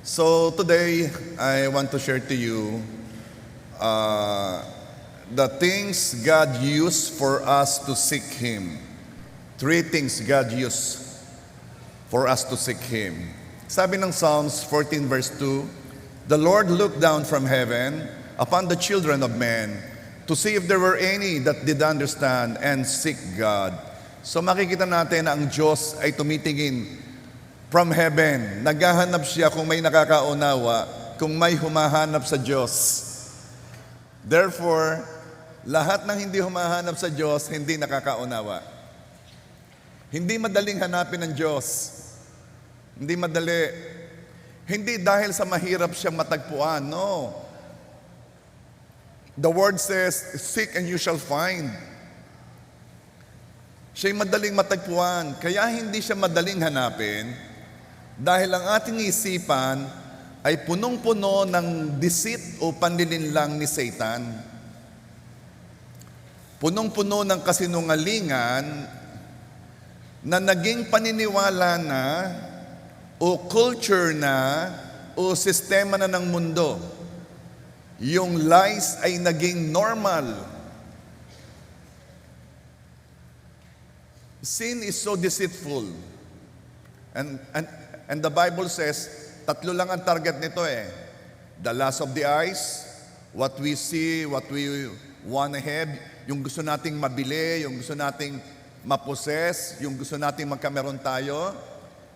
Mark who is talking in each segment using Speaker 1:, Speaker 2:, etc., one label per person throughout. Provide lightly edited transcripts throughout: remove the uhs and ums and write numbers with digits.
Speaker 1: So today, I want to share to you the things God used for us to seek Him. Three things God used for us to seek Him. Sabi ng Psalms 14 verse 2, "The Lord looked down from heaven upon the children of men to see if there were any that did understand and seek God." So makikita natin na ang Diyos ay tumitingin from heaven. Naghahanap siya kung may nakakaunawa, kung may humahanap sa Diyos. Therefore, lahat ng hindi humahanap sa Diyos, hindi nakakaunawa. Hindi madaling hanapin ng Diyos. Hindi madali. Hindi dahil sa mahirap siyang matagpuan, no. The word says, "Seek and you shall find." Siya'y madaling matagpuan. Kaya hindi siya madaling hanapin dahil ang ating isipan ay punong-puno ng deceit o panlilinlang ni Satan. Punong-puno ng kasinungalingan na naging paniniwala na o culture na o sistema na ng mundo. Yung lies ay naging normal. Sin is so deceitful. And the Bible says, tatlo lang ang target nito eh. The lust of the eyes, what we see, what we want to have, yung gusto nating mabili, yung gusto nating maposes, yung gusto nating magkameron tayo,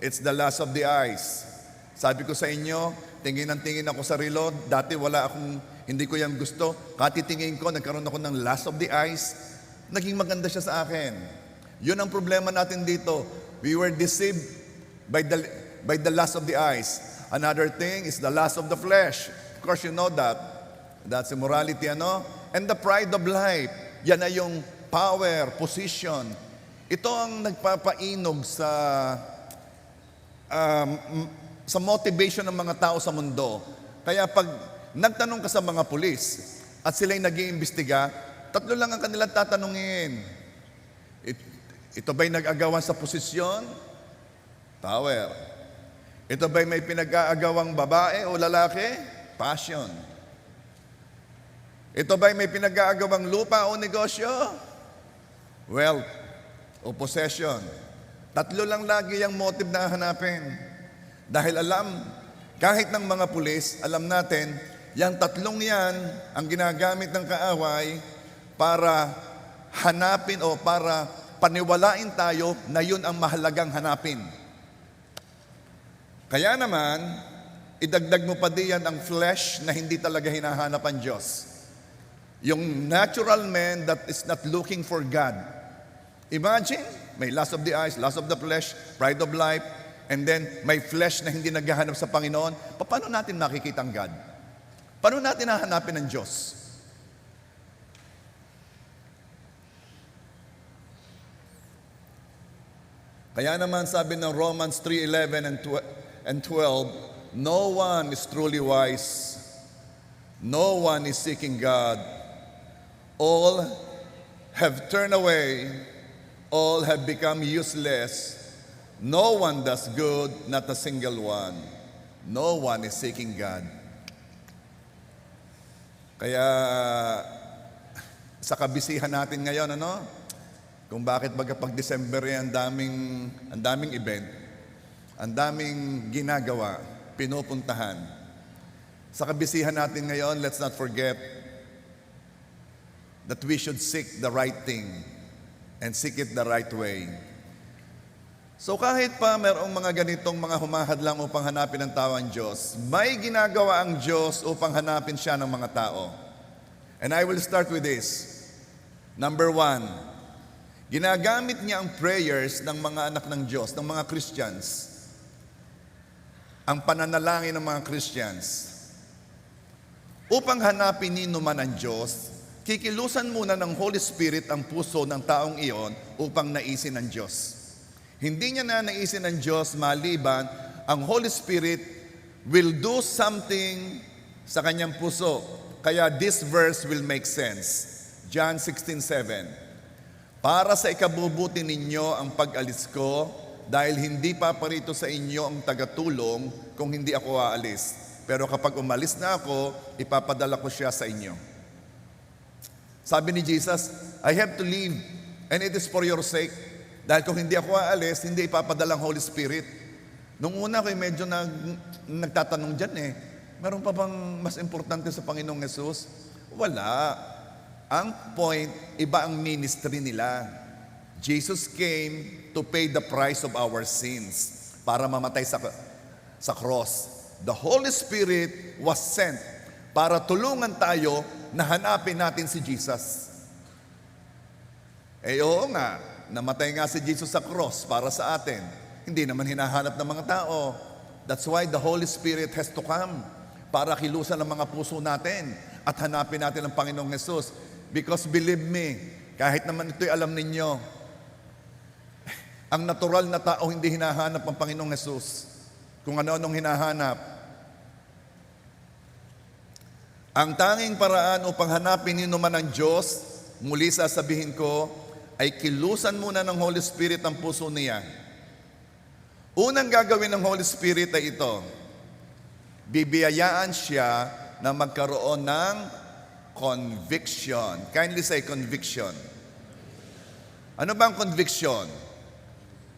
Speaker 1: it's the lust of the eyes. Sabi ko sa inyo, tingin ako sa relo, dati hindi ko yung gusto. Katitingin ko, nagkaroon ako ng lust of the eyes, naging maganda siya sa akin. Yun ang problema natin dito. We were deceived by the lust of the eyes. Another thing is the lust of the flesh. Of course, you know that. That's immorality, ano? And the pride of life. Yan ay yung power, position. Ito ang nagpapainog sa motivation ng mga tao sa mundo. Kaya pag nagtanong ka sa mga pulis at sila'y nag-iimbestiga, tatlo lang ang kanilang tatanungin. Ito ba'y nag-agawan sa posisyon? Power. Ito ba'y may pinag-aagawang babae o lalaki? Passion. Ito ba'y may pinag-aagawang lupa o negosyo? Wealth o possession. Tatlo lang lagi ang motive na hanapin. Dahil kahit ng mga pulis, alam natin, yung tatlong yan ang ginagamit ng kaaway para hanapin o para paniwalain tayo na yun ang mahalagang hanapin. Kaya naman, idagdag mo pa diyan ang flesh na hindi talaga hinahanap ang Diyos. Yung natural man that is not looking for God. Imagine, may lust of the eyes, lust of the flesh, pride of life, and then may flesh na hindi naghahanap sa Panginoon. Paano natin makikita ang God? Paano natin hahanapin ang Diyos? Kaya naman sabi ng Romans 3:11 and 12, no one is truly wise. No one is seeking God. All have turned away. All have become useless. No one does good, not a single one. No one is seeking God. Kaya sa kabisihan natin ngayon, kung bakit pag December ang daming event, ang daming ginagawa, pinupuntahan. Sa kabisihan natin ngayon, let's not forget that we should seek the right thing and seek it the right way. So kahit pa mayroong mga ganitong mga humahadlang upang hanapin ang tao ang Diyos, may ginagawa ang Diyos upang hanapin siya ng mga tao. And I will start with this. Number 1, ginagamit niya ang prayers ng mga anak ng Diyos, ng mga Christians. Ang pananalangin ng mga Christians. Upang hanapin nino man ang Diyos, kikilusan muna ng Holy Spirit ang puso ng taong iyon upang naisin ng Diyos. Hindi niya na naisin ng Diyos maliban ang Holy Spirit will do something sa kanyang puso. Kaya this verse will make sense. John 16:7. Para sa ikabubuti ninyo ang pag-alis ko dahil hindi paparito sa inyo ang tagatulong kung hindi ako aalis. Pero kapag umalis na ako, ipapadala ko siya sa inyo. Sabi ni Jesus, I have to leave and it is for your sake. Dahil kung hindi ako aalis, hindi ipapadala ang Holy Spirit. Nung una ko medyo nagtatanong dyan meron pa bang mas importante sa Panginoong Jesus? Wala. Ang point, iba ang ministry nila. Jesus came to pay the price of our sins para mamatay sa cross. The Holy Spirit was sent para tulungan tayo na hanapin natin si Jesus. Oo nga, namatay nga si Jesus sa cross para sa atin. Hindi naman hinahanap ng mga tao. That's why the Holy Spirit has to come para kilusan ang mga puso natin at hanapin natin ang Panginoong Jesus. Because believe me, kahit naman ito'y alam ninyo, ang natural na tao hindi hinahanap ang Panginoong Jesus. Kung ano-anong hinahanap. Ang tanging paraan upang hanapin niyo naman ang Diyos, muli sasabihin ko, ay kilusan muna ng Holy Spirit ang puso niya. Unang gagawin ng Holy Spirit ay ito. Bibiyayaan siya na magkaroon ng conviction. Kindly say conviction. Ano ba ang conviction?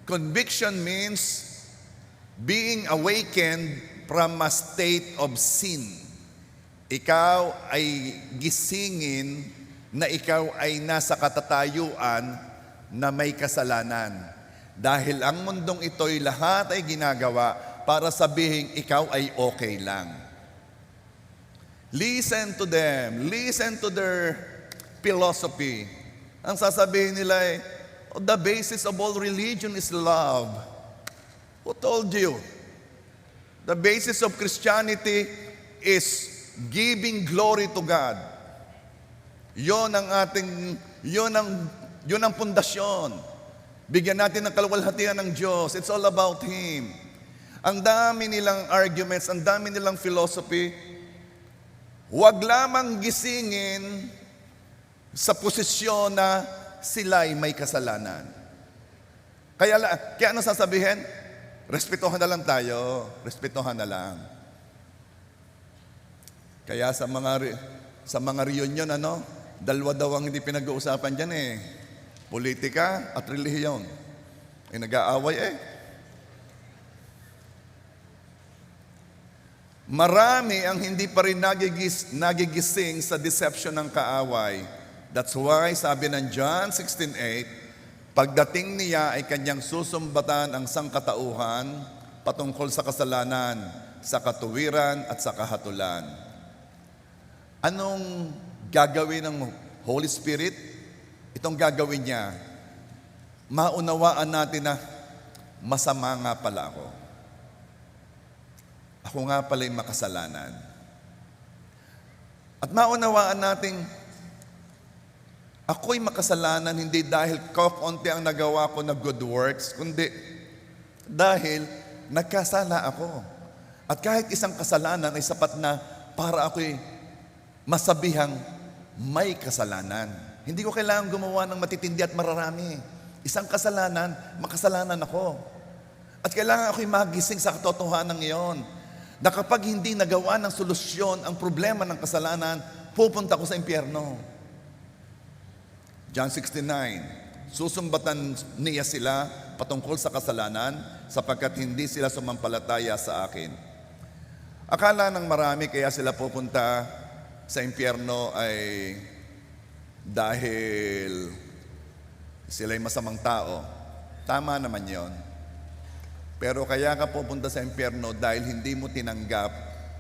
Speaker 1: Conviction means being awakened from a state of sin. Ikaw ay gisingin na ikaw ay nasa katatayuan na may kasalanan. Dahil ang mundong ito'y lahat ay ginagawa para sabihin ikaw ay okay lang. Listen to them. Listen to their philosophy. Ang sasabihin nila ay, the basis of all religion is love. Who told you? The basis of Christianity is giving glory to God. Yon ang pundasyon. Bigyan natin ng kaluwalhatian ng Diyos. It's all about Him. Ang dami nilang arguments, ang dami nilang philosophy. Huwag lamang gisingin sa posisyon na sila'y may kasalanan. Kaya ano sasabihin? Respetuhan na lang tayo. Respetuhan na lang. Kaya sa mga reunion, dalawa daw ang hindi pinag-uusapan dyan politika at relihiyon. Nag-aaway Marami ang hindi pa rin nagigising sa deception ng kaaway. That's why, sabi ng John 16:8, pagdating niya ay kanyang susumbatan ang sangkatauhan patungkol sa kasalanan, sa katuwiran at sa kahatulan. Anong gagawin ng Holy Spirit? Itong gagawin niya, maunawaan natin na masama nga pala ako. Ako nga pala'y makasalanan. At maunawaan natin, ako'y makasalanan hindi dahil konti ang nagawa ko na good works, kundi dahil nagkasala ako. At kahit isang kasalanan ay sapat na para ako'y masabihang may kasalanan. Hindi ko kailangan gumawa ng matitindi at mararami. Isang kasalanan, makasalanan ako. At kailangan ako'y magising sa katotohanan iyon. Na kapag hindi nagawa ng solusyon ang problema ng kasalanan, pupunta ko sa impyerno. John 16:9, susumbatan niya sila patungkol sa kasalanan sapagkat hindi sila sumampalataya sa akin. Akala ng marami kaya sila pupunta sa impyerno ay dahil sila'y masamang tao. Tama naman yon. Pero kaya ka pupunta sa impyerno dahil hindi mo tinanggap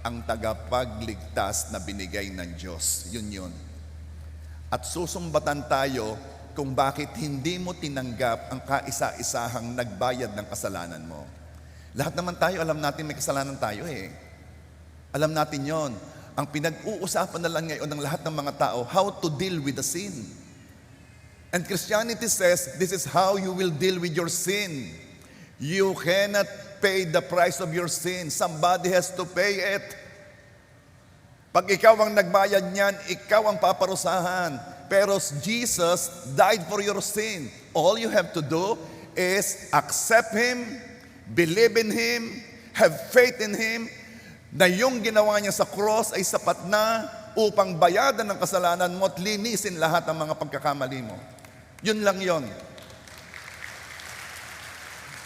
Speaker 1: ang tagapagligtas na binigay ng Diyos. Yun. At susumbatan tayo kung bakit hindi mo tinanggap ang kaisa-isahang nagbayad ng kasalanan mo. Lahat naman tayo, alam natin may kasalanan tayo Alam natin yon. Ang pinag-uusapan na lang ngayon ng lahat ng mga tao, how to deal with the sin. And Christianity says, this is how you will deal with your sin. You cannot pay the price of your sin. Somebody has to pay it. Pag ikaw ang nagbayad niyan, ikaw ang paparusahan. Pero Jesus died for your sin. All you have to do is accept Him, believe in Him, have faith in Him, na yung ginawa niya sa cross ay sapat na upang bayadan ng kasalanan mo at linisin lahat ng mga pagkakamali mo. Yun lang yun.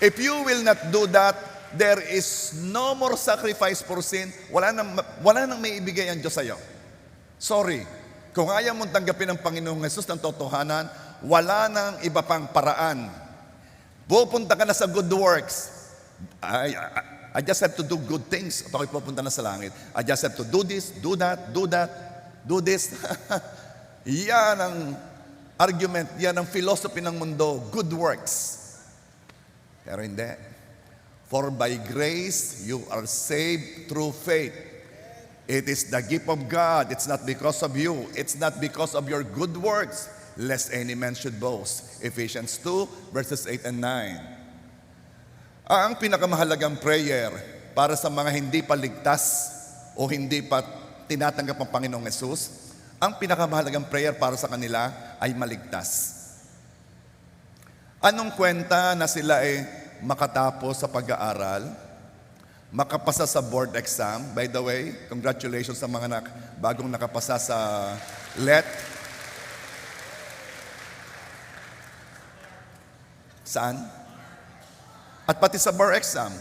Speaker 1: If you will not do that, there is no more sacrifice for sin. Wala nang may ibigay ang Diyos sa'yo. Sorry. Kung ayaw mong tanggapin ng Panginoong Jesus ng totohanan, wala nang iba pang paraan. Pupunta ka na sa good works. I just have to do good things at ako'y pupunta na sa langit. I just have to do this, do that, do that, do this. Yan ang argument, yan ang philosophy ng mundo, good works. Pero hindi. For by grace you are saved through faith. It is the gift of God. It's not because of you. It's not because of your good works, lest any man should boast. Ephesians 2, verses 8 and 9. Ang pinakamahalagang prayer para sa mga hindi pa ligtas o hindi pa tinatanggap ang Panginoong Hesus, ang pinakamahalagang prayer para sa kanila ay maligtas. Anong kwenta na sila ay makatapos sa pag-aaral, makapasa sa board exam? By the way, congratulations sa mga bagong nakapasa sa LET. Saan? At pati sa bar exam.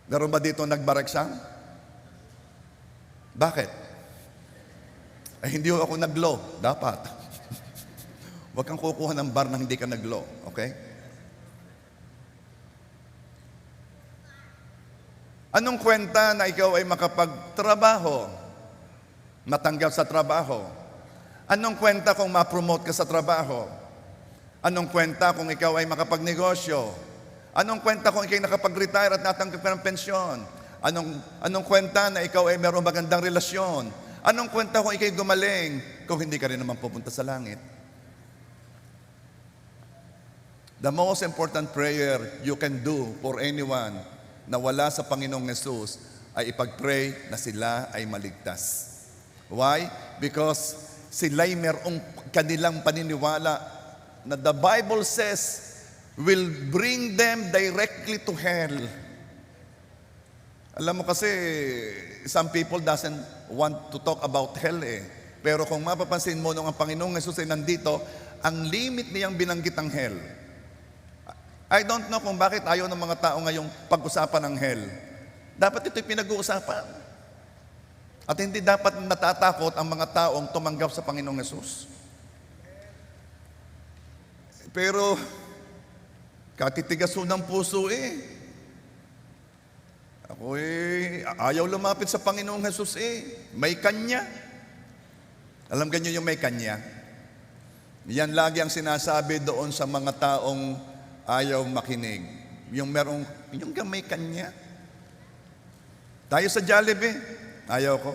Speaker 1: Meron ba dito nag-bar exam? Bakit? Ay, hindi ako nag-law. Dapat. Huwag kang kukuha ng bar nang hindi ka nag-law. Okay? Anong kwenta na ikaw ay makapagtrabaho? Matanggap sa trabaho? Anong kwenta kung ma-promote ka sa trabaho? Anong kwenta kung ikaw ay makapagnegosyo? Anong kwenta kung ikaw nakapag-retire at natanggap ka ng pensyon? Anong kwenta na ikaw ay mayroong magandang relasyon? Anong kwenta kung ikaw gumaling kung hindi ka rin naman pupunta sa langit? The most important prayer you can do for anyone na wala sa Panginoong Jesus ay ipag-pray na sila ay maligtas. Why? Because sila'y mayroong kanilang paniniwala na the Bible says will bring them directly to hell. Alam mo kasi, some people doesn't want to talk about hell eh. Pero kung mapapansin mo nung ang Panginoong Jesus ay nandito, ang limit niyang binanggit ang hell. I don't know kung bakit ayaw ng mga tao ngayong pag-usapan ng hell. Dapat ito'y pinag-uusapan. At hindi dapat natatakot ang mga taong tumanggap sa Panginoong Jesus. Pero katitigaso ng puso eh. Ako ayaw lumapit sa Panginoong Jesus eh. May kanya. Alam ganyo yung may kanya? Yan lagi ang sinasabi doon sa mga taong ayaw makinig. Yung may kanya. Tayo sa Jollibee, ayaw ko.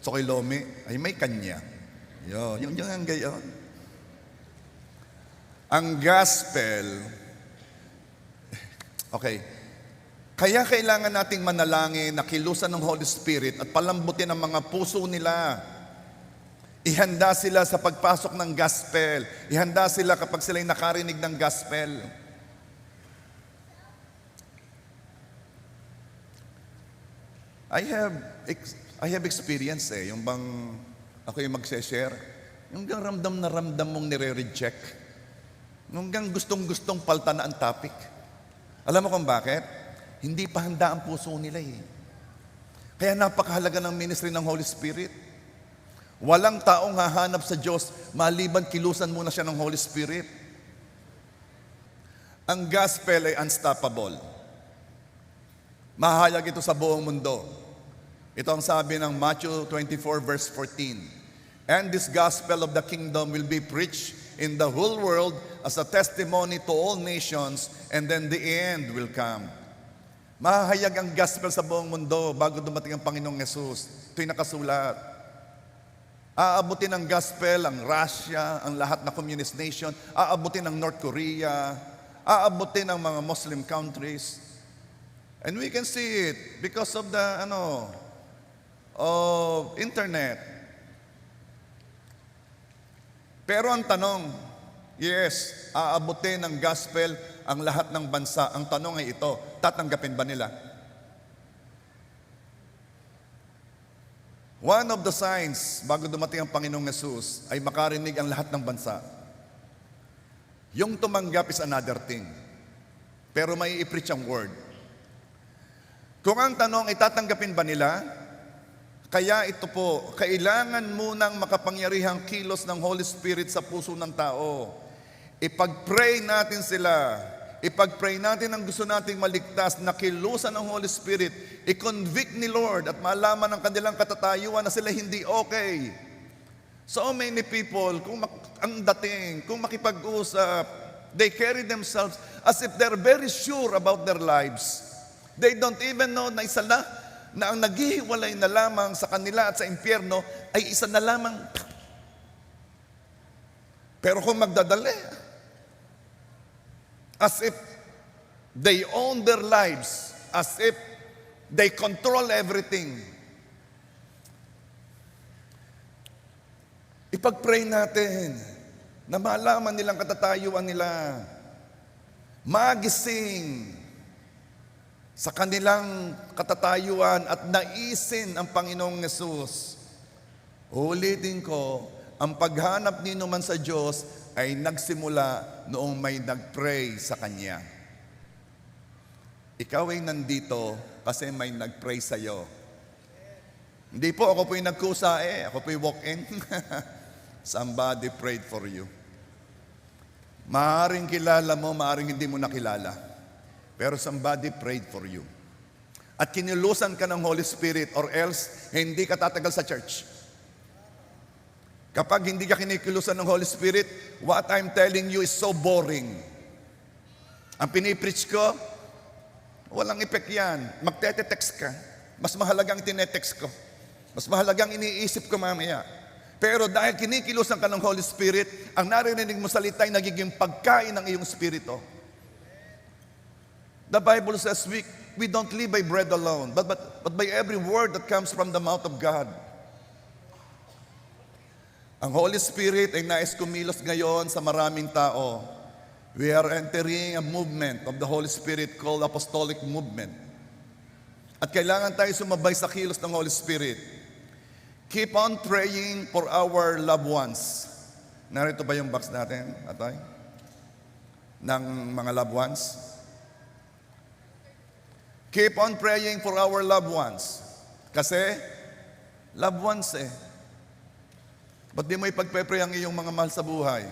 Speaker 1: So kay Lomi, ay may kanya. Yung ang gayon. Ang gospel, okay. Kaya kailangan nating manalangin na kilusan ng Holy Spirit at palambutin ang mga puso nila. Ihanda sila sa pagpasok ng gospel. Ihanda sila kapag sila'y nakarinig ng gospel. I have experience yung bang ako yung magse-share. Yung bang ramdam na ramdam mong nire-reject. Yung bang gustong-gustong palta na ang topic. Alam mo kung bakit? Hindi pa handa ang puso nila eh. Kaya napakahalaga ng ministry ng Holy Spirit. Walang taong hahanap sa Diyos maliban kilusan muna siya ng Holy Spirit. Ang gospel ay unstoppable. Mahayag ito sa buong mundo. Ito ang sabi ng Matthew 24 verse 14. And this gospel of the kingdom will be preached in the whole world as a testimony to all nations, and then the end will come. Mahahayag ang gospel sa buong mundo bago dumating ang Panginoong Jesus. Ito'y nakasulat. Aabutin ng gospel ang Russia, ang lahat na communist nation. Aabutin ng North Korea. Aabutin ng mga Muslim countries. And we can see it because of the internet. Pero ang tanong, Yes, aabutin ng gospel ang lahat ng bansa. Ang tanong ay ito, tatanggapin ba nila? One of the signs bago dumating ang Panginoong Yesus ay makarinig ang lahat ng bansa. Yung tumanggap is another thing. Pero may i-preach ang word. Kung ang tanong ay tatanggapin ba nila, kaya ito po, kailangan munang makapangyarihang kilos ng Holy Spirit sa puso ng tao. Ipag-pray natin sila. Ipag-pray natin ang gusto nating maligtas na kilusan ng Holy Spirit. I-convict ni Lord at malaman ang kanilang katatayuan na sila hindi okay. So many people, ang dating, kung makipag-usap, they carry themselves as if they're very sure about their lives. They don't even know na isa na ang naghihiwalay na lamang sa kanila at sa impyerno ay isa na lamang. Pero kung magdadali, as if they own their lives, as if they control everything. Ipag-pray natin na malaman nilang katatayuan nila, magising sa kanilang katatayuan at naisin ang Panginoong Yesus. Ulitin ko, ang paghanap nino man sa Diyos ay nagsimula noong may nag-pray sa Kanya. Ikaw ay nandito kasi may nag-pray sa iyo. Hindi po ako po yung nagkusa ako po yung walk-in. Somebody prayed for you. Maaring kilala mo, maaring hindi mo nakilala. Pero somebody prayed for you. At kinilusan ka ng Holy Spirit or else hindi ka tatagal sa church. Kapag hindi ka kinikilusan ng Holy Spirit, what I'm telling you is so boring. Ang pinipreach ko, walang effect yan. Magte-text ka. Mas mahalagang tinetext ko. Mas mahalagang iniisip ko mamaya. Pero dahil kinikilusan ka ng Holy Spirit, ang naririnig mo salita ay nagiging pagkain ng iyong spirito. The Bible says we don't live by bread alone, but by every word that comes from the mouth of God. Ang Holy Spirit ay nais kumilos ngayon sa maraming tao. We are entering a movement of the Holy Spirit called Apostolic Movement. At kailangan tayo sumabay sa kilos ng Holy Spirit. Keep on praying for our loved ones. Narito ba yung box natin, Atay? Ng mga loved ones? Keep on praying for our loved ones. Kasi, loved ones Ba't di mo ipagpe-pray ang iyong mga mahal sa buhay?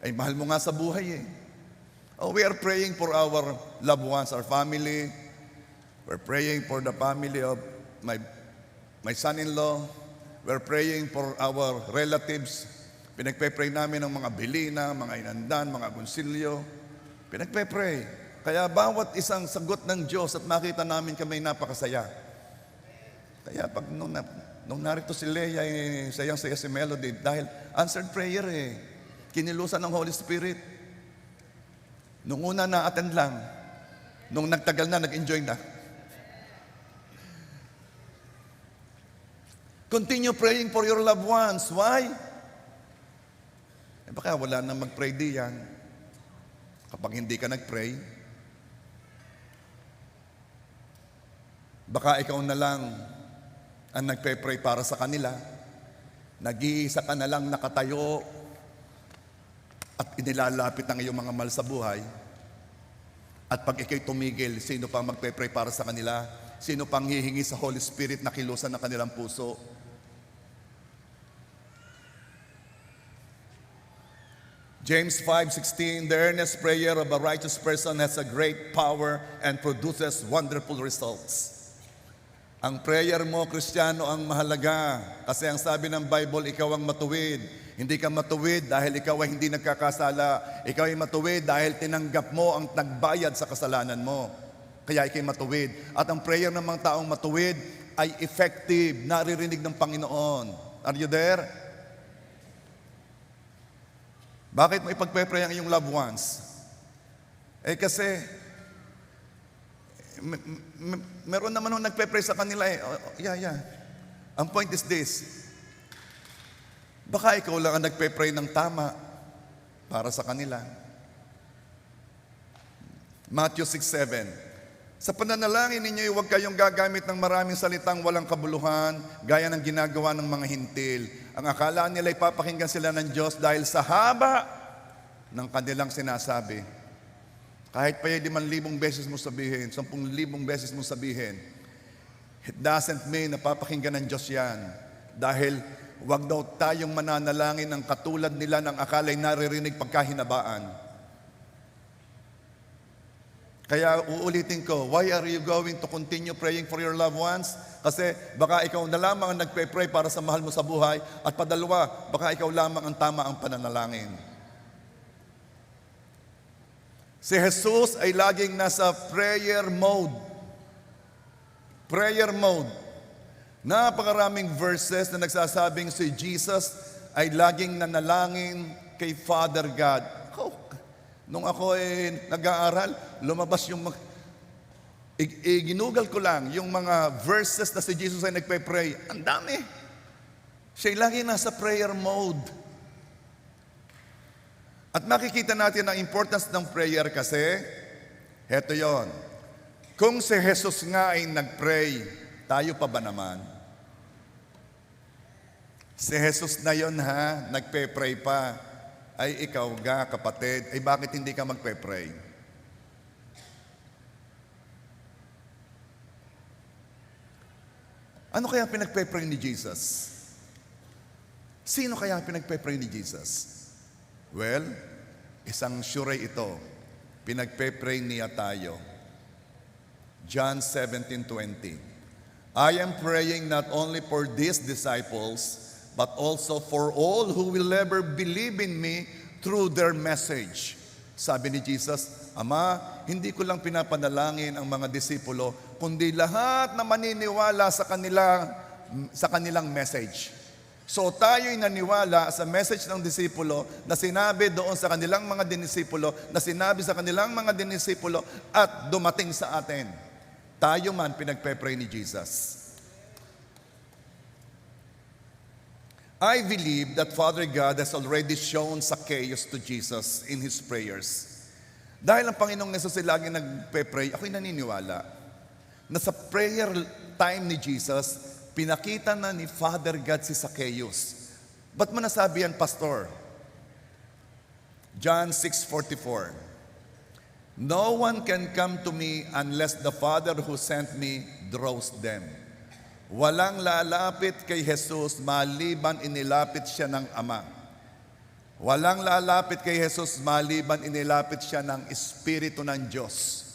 Speaker 1: Ay, mahal mo nga sa buhay Oh, we are praying for our loved ones, our family. We're praying for the family of my son-in-law. We're praying for our relatives. Pinagpe-pray namin ng mga bilina, mga inandan, mga konsilyo. Pinagpe-pray. Kaya bawat isang sagot ng Diyos at makita namin kami napakasaya. Kaya pag nung narito si Leia, sayang-saya si Melody dahil answered prayer Kinilusan ng Holy Spirit. Nung una na-attend lang, nung nagtagal na, nag-enjoy na. Continue praying for your loved ones. Why? Baka wala na mag-pray diyan. Kapag hindi ka nag-pray, baka ikaw na lang ang nagpe-pray para sa kanila. Nag-iisa ka na lang nakatayo at inilalapit ang iyong mga mahal sa buhay. At pag ikaw'y tumigil, sino pang magpe-pray para sa kanila? Sino pang hihingi sa Holy Spirit na kilusan ng kanilang puso? James 5:16, the earnest prayer of a righteous person has a great power and produces wonderful results. Ang prayer mo, Kristiyano, ang mahalaga. Kasi ang sabi ng Bible, ikaw ang matuwid. Hindi ka matuwid dahil ikaw ay hindi nagkakasala. Ikaw ay matuwid dahil tinanggap mo ang nagbayad sa kasalanan mo. Kaya ikaw'y matuwid. At ang prayer ng mga taong matuwid ay effective, naririnig ng Panginoon. Are you there? Bakit mo ipagpe-pray ang iyong loved ones? Kasi meron naman nung nagpe-pray sa kanila Yeah. Ang point is this. Baka ikaw lang ang nagpe-pray ng tama. para sa kanila. Matthew 6:7. Sa pananalangin ninyo, huwag kayong gagamit ng maraming salitang walang kabuluhan, gaya ng ginagawa ng mga hintil. Ang akala nila ay papakinggan sila ng Diyos dahil sa haba ng kanilang sinasabi. Kahit pa 5,000 beses mo sabihin, 10,000 beses mo sabihin, it doesn't mean na papakinggan ng Diyos yan. Dahil wag daw tayong mananalangin ng katulad nila ng akala'y naririnig pagkahinabaan. Kaya uulitin ko, why are you going to continue praying for your loved ones? Kasi baka ikaw na lamang ang nagpe-pray para sa mahal mo sa buhay, at padalwa, baka ikaw lamang ang tama ang pananalangin. Si Jesus ay laging nasa prayer mode. Prayer mode. Napakaraming verses na nagsasabing si Jesus ay laging nanalangin kay Father God. Nung ako nag-aaral, lumabas yung ginugal ko lang yung mga verses na si Jesus ay nagpe-pray. Ang dami. Siya ay lagi nasa prayer mode. At makikita natin ang importance ng prayer kasi, heto yon. Kung si Jesus nga ay nag-pray, tayo pa ba naman? Si Jesus na yon nagpe-pray pa. Ay ikaw ga, kapatid, ay bakit hindi ka magpe-pray? Ano kaya pinagpe-pray ni Jesus? Sino kaya pinagpe-pray ni Jesus? Well, isang sure ito. Pinagpe-pray niya tayo. John 17:20. I am praying not only for these disciples, but also for all who will ever believe in me through their message. Sabi ni Jesus, Ama, hindi ko lang pinapanalangin ang mga disipulo, kundi lahat na maniniwala sa kanilang message. So tayo'y naniwala sa message ng disipulo na sinabi doon sa kanilang mga dinisipulo, na sinabi sa kanilang mga dinisipulo at dumating sa atin. Tayo man pinagpe-pray ni Jesus. I believe that Father God has already shown Zacchaeus to Jesus in his prayers. Dahil ang Panginoong Yesus ay lagi nagpe-pray, ako'y naniniwala na sa prayer time ni Jesus, pinakita na ni Father God si Zacchaeus. Ba't mo nasabi yan, Pastor? John 6:44. No one can come to me unless the Father who sent me draws them. Walang lalapit kay Jesus maliban inilapit siya ng Ama. Walang lalapit kay Jesus maliban inilapit siya ng Espiritu ng Diyos.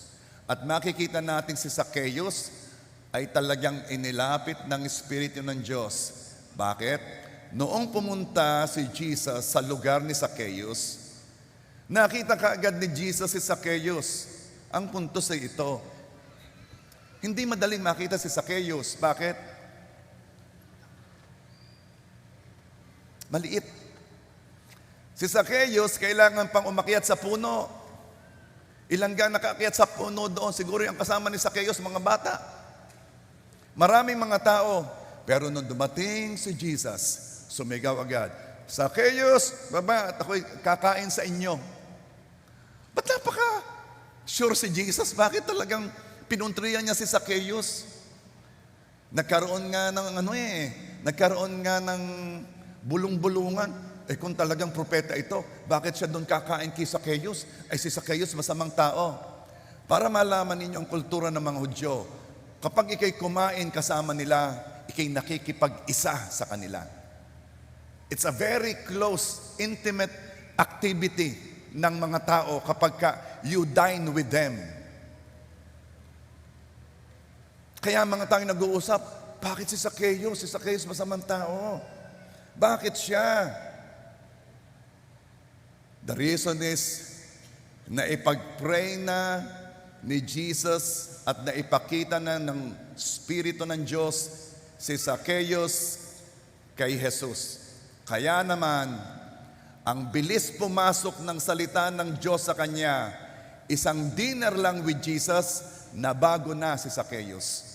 Speaker 1: At makikita natin si Zacchaeus ay talagang inilapit ng Espiritu ng Diyos. Bakit? Noong pumunta si Jesus sa lugar ni Zacchaeus, nakita kaagad ni Jesus si Zacchaeus. Ang punto sa ito, hindi madaling makita si Zacchaeus. Bakit? Maliit. Si Zacchaeus, kailangan pang umakyat sa puno. Ilan ga nakaakyat sa puno doon? Siguro yung kasama ni Zacchaeus, mga bata. Maraming mga tao. Pero nung dumating si Jesus, sumigaw agad, Zacchaeus, baba at ako'y kakain sa inyo. Ba't napaka-sure si Jesus? Bakit talagang pinuntriyan niya si Zacchaeus? Nagkaroon nga ng bulong-bulungan. Kung talagang propeta ito, bakit siya doon kakain kay Zacchaeus? Si Zacchaeus masamang tao. Para malaman ninyo ang kultura ng mga Hudyo, kapag ikay kumain kasama nila, ikay nakikipag-isa sa kanila. It's a very close, intimate activity ng mga tao kapag you dine with them. Kaya mga tao nag-uusap, bakit si Zacchaeus? Si Zacchaeus masamang tao. Bakit siya? The reason is, naipag-pray na ni Jesus at naipakita na ng Espiritu ng Diyos si Zacchaeus kay Jesus. Kaya naman, ang bilis pumasok ng salita ng Diyos sa kanya, isang dinner lang with Jesus, nabago na si Zacchaeus.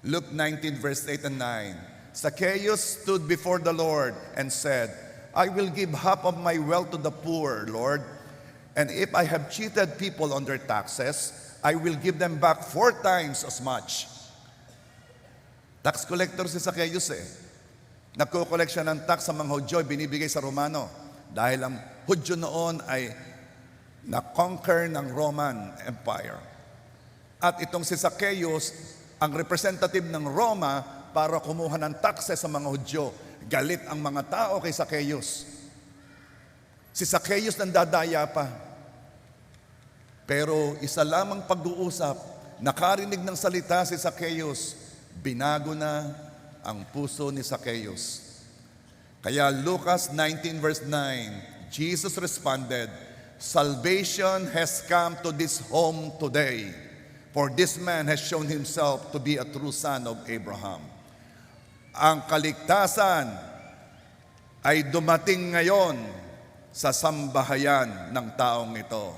Speaker 1: Luke 19 verse 8 and 9. Zacchaeus stood before the Lord and said, I will give half of my wealth to the poor, Lord. And if I have cheated people on their taxes, I will give them back 4 times as much. Tax collector si Zacchaeus Nagko-collect siya ng tax sa mga Hudyo, binibigay sa Romano. Dahil ang Hudyo noon ay na-conquer ng Roman Empire. At itong si Zacchaeus, ang representative ng Roma para kumuha ng taxes sa mga Hudyo. Galit ang mga tao kay Zacchaeus. Si Zacchaeus nandadaya pa. Pero isa lamang pag-uusap, nakarinig ng salita si Zacchaeus, binago na ang puso ni Zacchaeus. Kaya Lucas 19 verse 9, Jesus responded, "Salvation has come to this home today, for this man has shown himself to be a true son of Abraham." Ang kaligtasan ay dumating ngayon sa sambahayan ng taong ito.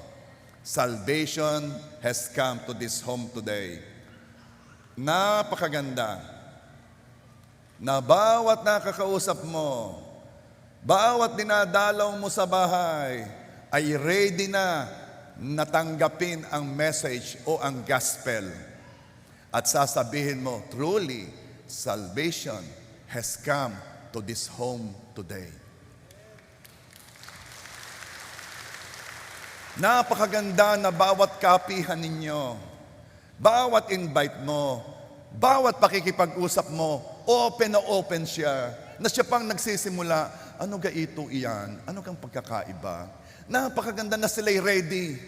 Speaker 1: Salvation has come to this home today. Napakaganda na bawat nakakausap mo, bawat dinadalaw mo sa bahay, ay ready na natanggapin ang message o ang gospel. At sasabihin mo, truly, salvation has come to this home today. Napakaganda na bawat kapihan ninyo, bawat invite mo, bawat pakikipag-usap mo, open na open siya, na siya pang nagsisimula, ano ga ito iyan? Ano kang pagkakaiba? Napakaganda na sila'y ready.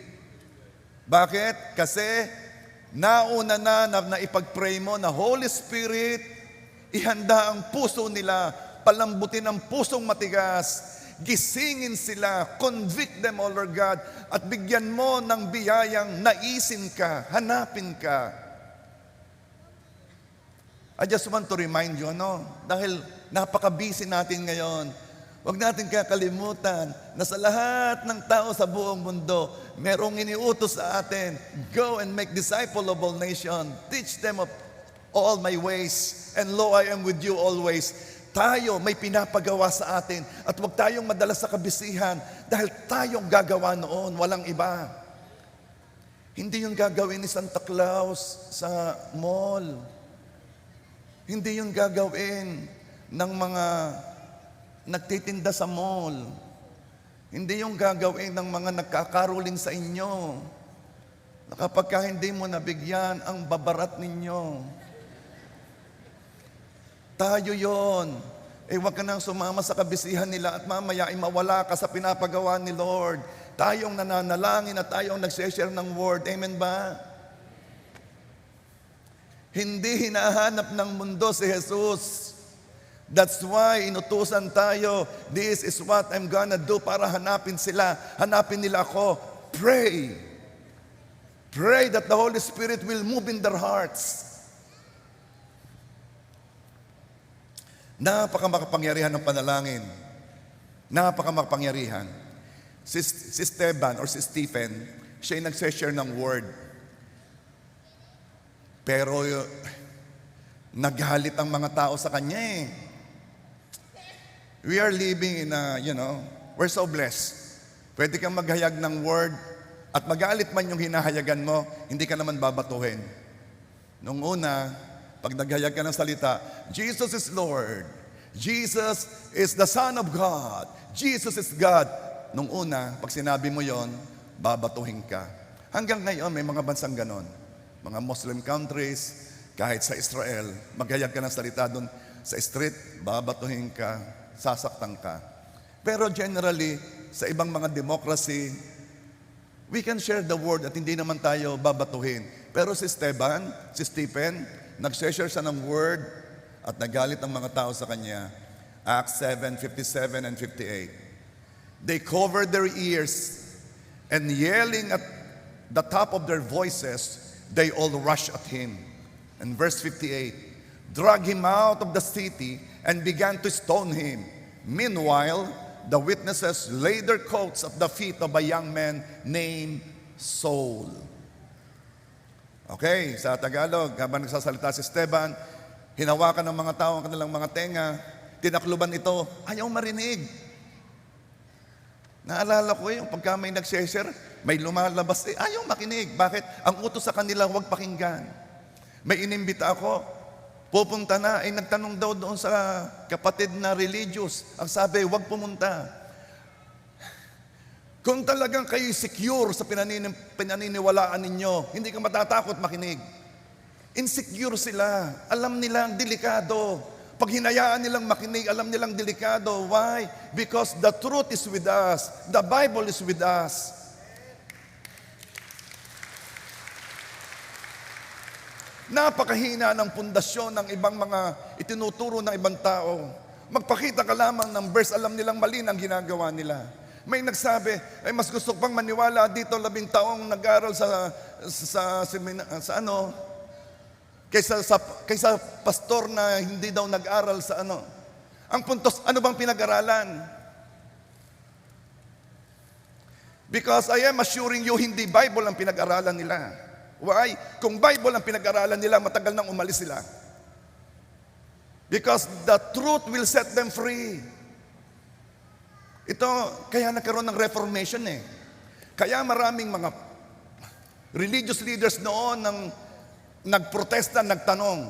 Speaker 1: Bakit? Kasi nauna na ipag-pray mo na Holy Spirit, ihanda ang puso nila, palambutin ang pusong matigas, gisingin sila, convict them, O Lord God, at bigyan mo ng biyayang naisin ka, hanapin ka. I just want to remind you, dahil napaka-busy natin ngayon, huwag natin kakalimutan na sa lahat ng tao sa buong mundo, merong iniutos sa atin, go and make disciple of all nations, teach them of all my ways, and lo, I am with you always. Tayo may pinapagawa sa atin at huwag tayong madala sa kabisihan dahil tayong gagawa noon, walang iba. Hindi yung gagawin ni Santa Claus sa mall. Hindi yung gagawin ng mga nagtitinda sa mall. Hindi yung gagawin ng mga nagkakaroling sa inyo. Na kapag ka hindi mo nabigyan, ang babarat ninyo. Tayo yon. Huwag ka nang sumama sa kabisihan nila at mamaya ay mawala ka sa pinapagawa ni Lord. Tayong nananalangin at tayong nagsishare ng word. Amen ba? Hindi hinahanap ng mundo si Jesus. That's why inutusan tayo. This is what I'm gonna do para hanapin sila. Hanapin nila ako. Pray. Pray that the Holy Spirit will move in their hearts. Napakamakapangyarihan ng panalangin. Napakamakapangyarihan. Si Esteban or si Stephen, siya yung nag-share ng word. Pero naghalit ang mga tao sa kanya We are living in a, we're so blessed. Pwede kang maghayag ng word at magalit man yung hinahayagan mo, hindi ka naman babatuhin. Nung una, pag naghayag ka ng salita, Jesus is Lord. Jesus is the Son of God. Jesus is God. Nung una, pag sinabi mo yon, babatuhin ka. Hanggang ngayon, may mga bansang ganon. Mga Muslim countries, kahit sa Israel, maghayag ka ng salita doon sa street, babatuhin ka, sasaktan ka. Pero generally, sa ibang mga democracy, we can share the word at hindi naman tayo babatuhin. Pero si Stephen, nag-share siya ng word at nagalit ang mga tao sa kanya. Acts 7:57 and 58. They covered their ears and yelling at the top of their voices, they all rushed at him. And verse 58, drag him out of the city and began to stone him. Meanwhile, the witnesses laid their coats at the feet of a young man named Saul. Okay, sa Tagalog, habang nagsasalita si Esteban, hinawakan ng mga tao ang kanilang mga tenga, tinakluban ito, ayaw marinig. Naalala ko yung pagka may nag-share, may lumalabas, ayaw makinig. Bakit? Ang utos sa kanila, huwag pakinggan. May inimbita ako, pupunta na, nagtanong daw doon sa kapatid na religious. Ang sabi, huwag pumunta. Kung talagang kayo secure sa pinaniniwalaan ninyo, hindi ka matatakot makinig. Insecure sila. Alam nilang delikado. Pag hinayaan nilang makinig, alam nilang delikado. Why? Because the truth is with us. The Bible is with us. Napakahina ng pundasyon ng ibang mga itinuturo ng ibang tao. Magpakita ka lamang ng verse, alam nilang mali ang ginagawa nila. May nagsabi, mas gusto pang maniwala dito 11 taong nag-aral kaysa pastor na hindi daw nag-aral sa ano. Ang puntos, ano bang pinag-aralan? Because I am assuring you, hindi Bible ang pinag-aralan nila. Why? Kung Bible ang pinag-aralan nila, matagal nang umalis sila. Because the truth will set them free. Ito, kaya nagkaroon ng Reformation eh. Kaya maraming mga religious leaders noon nagprotesta, nagtanong.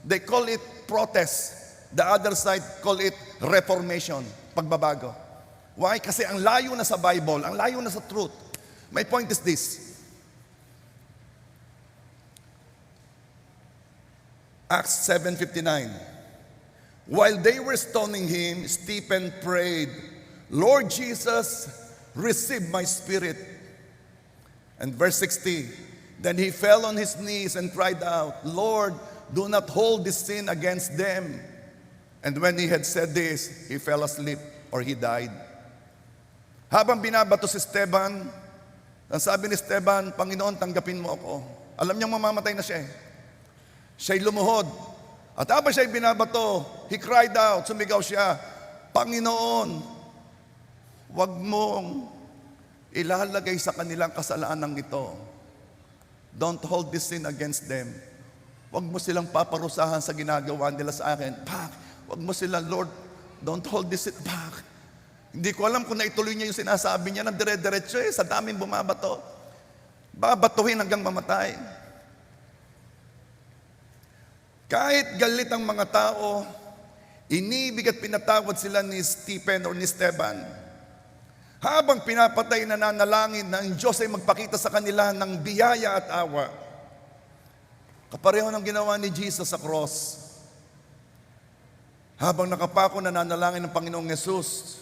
Speaker 1: They call it protest. The other side call it reformation, pagbabago. Why? Kasi ang layo na sa Bible, ang layo na sa truth. My point is this. Acts 7:59. While they were stoning him, Stephen prayed, Lord Jesus, receive my spirit. And verse 60. Then he fell on his knees and cried out, Lord, do not hold this sin against them. And when he had said this, he fell asleep or he died. Habang binabato si Esteban, ang sabi ni Esteban, Panginoon, tanggapin mo ako. Alam niyang mamamatay na siya. Siya'y lumuhod. At habang siya'y binabato, he cried out, sumigaw siya, Panginoon, wag mong ilalagay sa kanilang kasalanan ito. Don't hold this sin against them. Wag mo silang paparusahan sa ginagawa nila sa akin. Wag mo sila, Lord, don't hold this sin back. Hindi ko alam kung naituloy niya yung sinasabi niya ng dire-diretso sa daming bumabato. Babatuhin hanggang mamatay. Kahit galit ang mga tao, inibig at pinatawad sila ni Stephen or ni Esteban. Habang pinapatay na nanalangin na ang Diyos ay magpakita sa kanila ng biyaya at awa. Kapareho ng ginawa ni Jesus sa cross. Habang nakapako na nanalangin ng Panginoong Yesus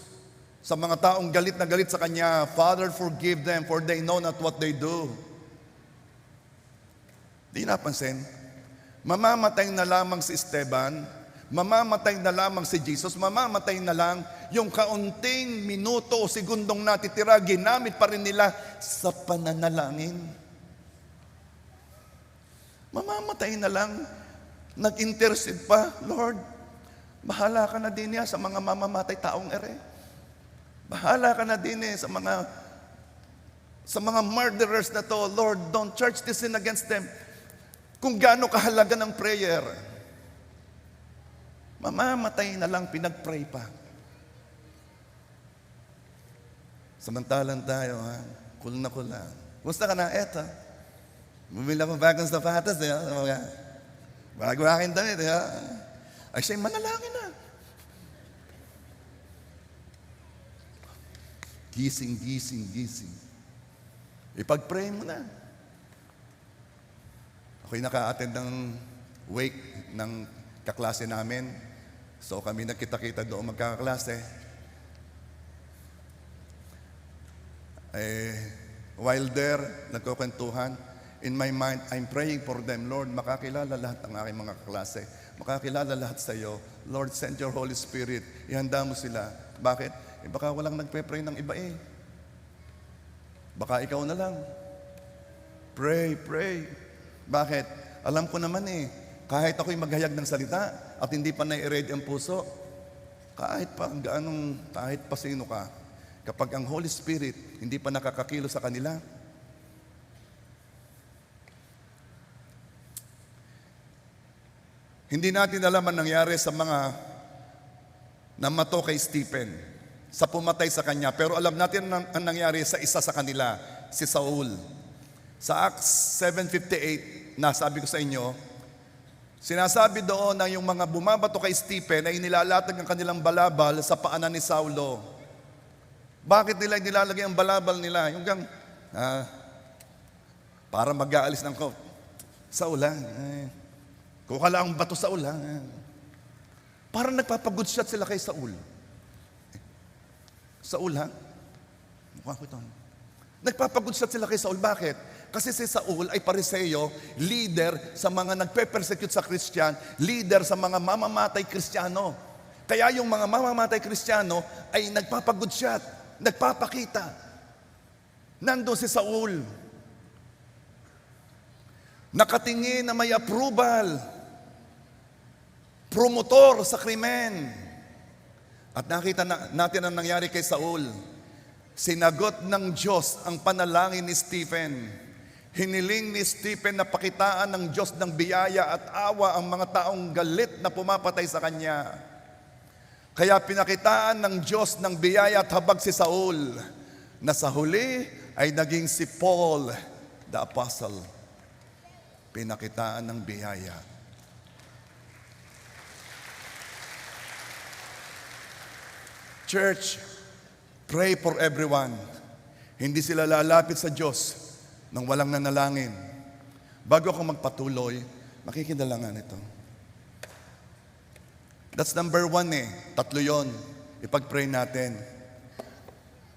Speaker 1: sa mga taong galit na galit sa Kanya, Father, forgive them for they know not what they do. Di napansin? Mamamatay na lamang si Esteban, mamamatay na lamang si Jesus, mamamatay na lang yung kaunting minuto o segundong natitira, ginamit pa rin nila sa pananalangin. Mamamatay na lang, nag-intercede pa, Lord, bahala ka na din sa mga mamamatay taong ere. Bahala ka na din sa mga murderers na to, Lord, don't charge this sin against them. Kung gaano kahalaga ng prayer, mamamatay na lang, pinag-pray pa. Samantalang tayo, cool na cool na. Kumusta ka na? Eto. Bumili ako bagong sapatos. Bago akin damit. Ay siya'y manalangin na. Gising. Ipag-pray mo na. Ako'y naka-attend ng wake ng kaklase namin. So kami nagkita-kita doon magkakaklase. While there, nagkukwentuhan, in my mind, I'm praying for them. Lord, makakilala lahat ng aking mga kaklase. Makakilala lahat sa iyo. Lord, send your Holy Spirit. Ihanda mo sila. Bakit? Baka walang nagpe-pray ng iba Baka ikaw na lang. Pray. Bakit? Alam ko naman kahit ako'y maghayag ng salita at hindi pa nai-ready ang puso, kahit pa sino ka, kapag ang Holy Spirit hindi pa nakakakilo sa kanila, hindi natin alam ang nangyari sa mga namato kay Stephen. sa pumatay sa kanya. Pero alam natin ang nangyari sa isa sa kanila, si Saul. Sa Acts 7:58, nasabi ko sa inyo, sinasabi doon na yung mga bumabato kay Stephen ay nilalatag ang kanilang balabal sa paanan ni Saulo. Bakit nila nilalagay ang balabal nila? Yung gang, para mag-aalis ng coat. Saul, kuha lang ang bato Saul, Parang nagpapagood shot sila kay Saul. Saul, mukha ko ito. Nagpapagood shot sila kay Saul. Bakit? Kasi si Saul ay Pariseo, leader sa mga nagpe-persecute sa Christian, leader sa mga mamamatay Kristiyano. Kaya yung mga mamamatay Kristiyano ay nagpapagood shot, nagpapakita. Nandun si Saul, nakatingin na may approval, promotor sa krimen. At nakita natin ang nangyari kay Saul. Sinagot ng Diyos ang panalangin ni Stephen. Hiniling ni Stephen na pakitaan ng Diyos ng biyaya at awa ang mga taong galit na pumapatay sa kanya. Kaya pinakitaan ng Diyos ng biyaya at habag si Saul, na sa huli ay naging si Paul the Apostle. Pinakitaan ng biyaya. Church, pray for everyone. Hindi sila lalapit sa Diyos nang walang nanalangin. Bago ako magpatuloy, makikidalangan ito. That's number 1 Tatlo yon. Ipag-pray natin.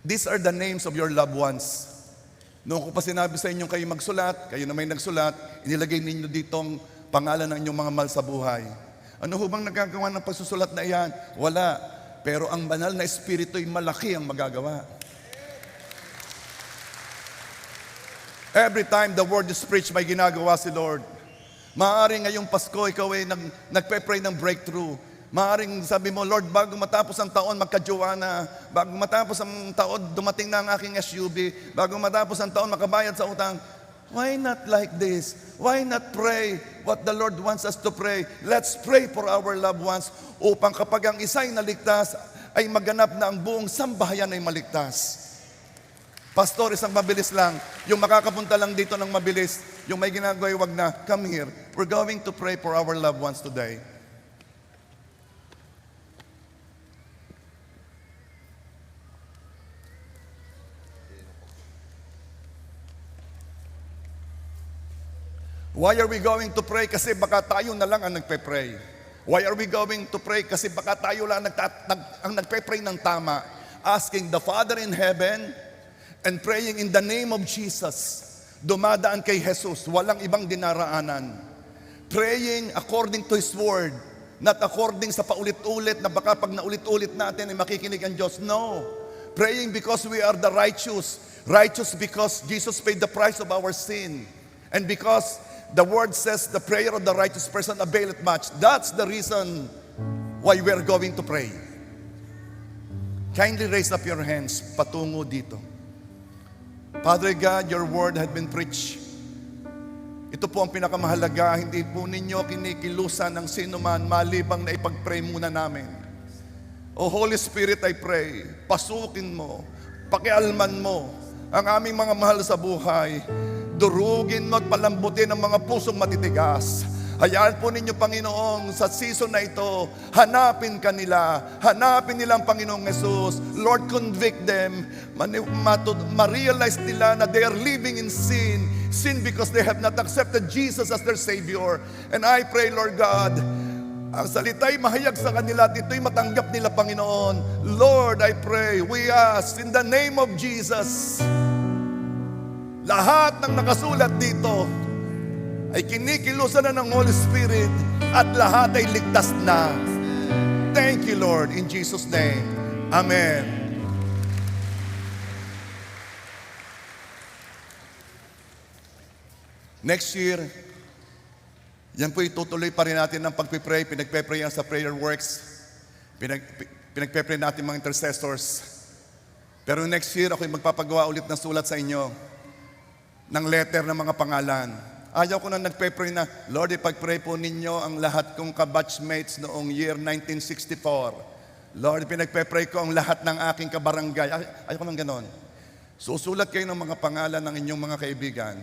Speaker 1: These are the names of your loved ones. Noong ko pa sinabi sa inyo kayo magsulat, kayo na may nagsulat, inilagay ninyo ditong pangalan ng inyong mga mahal sa buhay. Ano ho bang nagagawa ng pagsusulat na iyan? Wala. Pero ang banal na espiritu ay malaki ang magagawa. Every time the word is preached, may ginagawa si Lord. Maaaring ngayong Pasko, ikaw ay nagpe-pray ng breakthrough. Maaaring sabi mo, Lord, bago matapos ang taon, magka-jowa na. Bago matapos ang taon, dumating na ang aking SUV. Bago matapos ang taon, makabayad sa utang. Why not like this? Why not pray what the Lord wants us to pray? Let's pray for our loved ones upang kapag ang isa'y naligtas, ay maganap na ang buong sambahayan ay maligtas. Pastor, isang mabilis lang. Yung makakapunta lang dito ng mabilis, yung may ginagawa, wag na, come here. We're going to pray for our loved ones today. Why are we going to pray? Kasi baka tayo na lang ang nagpe-pray. Why are we going to pray? Kasi baka tayo lang ang nagpe-pray ng tama. Asking the Father in heaven and praying in the name of Jesus. Dumadaan kay Jesus, walang ibang dinaraanan. Praying according to His Word, not according sa paulit-ulit na baka pag naulit-ulit natin ay makikinig ang Diyos. No. Praying because we are the righteous. Righteous because Jesus paid the price of our sin. And because the Word says the prayer of the righteous person availeth much. That's the reason why we're going to pray. Kindly raise up your hands patungo dito. Father God, your word had been preached. Ito po ang pinakamahalaga. Hindi po ninyo kinikilusan ng sino man malibang na ipag-pray muna namin. O Holy Spirit, I pray, pasukin mo, pakialman mo ang aming mga mahal sa buhay. Durugin mo at palambutin ang mga pusong matitigas. Hayaan po ninyo, Panginoon, sa season na ito, hanapin kanila. Hanapin nila ang Panginoong Jesus. Lord, convict them. Ma-realize nila na they are living in sin. Sin because they have not accepted Jesus as their Savior. And I pray, Lord God, ang salita'y mahayag sa kanila at ito'y matanggap nila, Panginoon. Lord, I pray, we ask in the name of Jesus, lahat ng nakasulat dito ay kinikilusan na ng Holy Spirit at lahat ay ligtas na. Thank you, Lord, in Jesus' name. Amen. Next year, yan po itutuloy pa rin natin ng pagpipray. Pinagpe-pray yan sa Prayer Works. Pinagpe-pray natin mga intercessors. Pero next year, ako'y magpapagawa ulit ng sulat sa inyo ng letter ng mga pangalan. Ayaw ko na nagpe-pray na, Lord, ipag-pray po ninyo ang lahat kong kabatchmates noong year 1964. Lord, pinagpe-pray ko ang lahat ng aking kabarangay. Ayoko ng ganon. Susulat kayo ng mga pangalan ng inyong mga kaibigan,